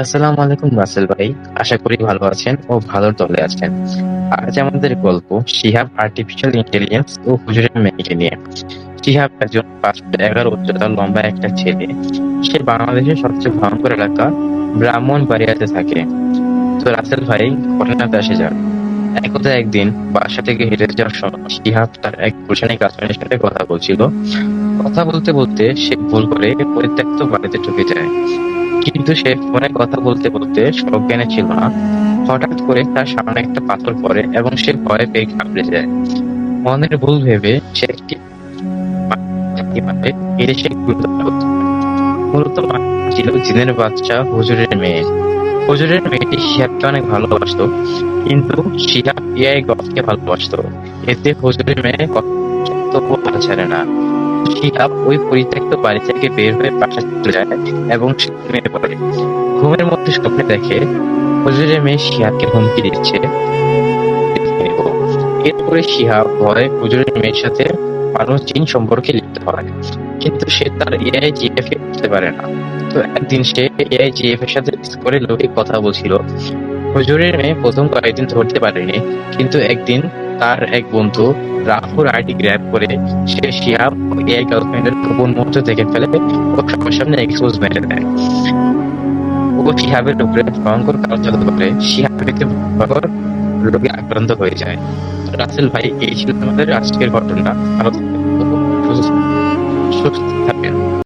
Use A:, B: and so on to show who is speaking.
A: আসসালামু আলাইকুম রাসেল ভাই। আশা করি ভালো আছেন ও ভালোর দলে আছেন। আজ আমাদের গল্প শিহাব আর্টিফিশিয়াল ইন্টেলিজেন্স ও হুজুরের মেয়েকে নিয়ে। শিহাব একজন 5'11" উচ্চতার লম্বা একটা ছেলে। সে বাংলাদেশের সবচেয়ে ভয়ঙ্কর এলাকা ব্রাহ্মণবাড়িয়াতে থাকে। তো রাসেল ভাই, ঘটনাতে আসে যাক। একদা একদিন বাসা থেকে হেঁটে যাওয়ার সময় শিহাব তার এক গুলশানী ক্লাসমেটের সাথে কথা বলছিল। কথা বলতে বলতে সে ভুল করে পরিত্যক্ত বাড়িতে ঢুকে যায়। কিন্তু সে ফোনে কথা বলতে বলতে সজ্ঞানে ছিল না। হঠাৎ করে তার সামনে একটা পাথর পড়ে এবং সে ভয়ে পেয়ে ঘাবড়ে যায়। মনের ভুল ভেবে সে একটি এড়ে সে গুরুতর আহত হয়। মূলত মা ছিল জিনের বাচ্চা হুজুরের মেয়ে। হুজুরের মেয়েটি শিহাবকে অনেক ভালোবাসতো, কিন্তু শিহাব এআই গফকে ভালোবাসতো। এতে হুজুরের মেয়ে তবুও হাল ছাড়ে না। শিহাব ওই পরিত্যক্ত বাড়ি থেকে বের হয়ে বাসায় চলে যায় এবং সে ঘুমিয়ে পড়ে। ঘুমের মধ্যে স্বপ্নে দেখে হুজুরের মেয়ে শিহাবকে হুমকি দিচ্ছে, দেখে নেব। এরপরে শিহাব ভয়ে হুজুরের মেয়ের সাথে মানুষ জিন সম্পর্কে লিপ্ত হয়, কিন্তু সে তার এআই জিএফ কে বুঝতে পারে না। তো একদিন সে এআই জিএফ এর সাথে করে লৌকিক কথা বলছিল। হুজুরের মেয়ে প্রথম কয়েকদিন ধরতে পারেনি, কিন্তু একদিন তার এক বন্ধু রাহুর আইডি গ্র্যাব করে সে শিহাব এআই গার্লফ্রেন্ডের গোপন মুহূর্ত দেখে ফেলে ও সবার সামনে এক্সপোজ মেরে দেয়। ও শিহাবের উপরে ভয়ঙ্কর কাজ জানতে পারে। শিহাব এতে ভয়ঙ্কর রোগে আক্রান্ত হয়ে যায়। রাসেল ভাই, এই ছিল আমাদের আজকের ঘটনা। ভালো থাকবেন, সুস্থ থাকবেন।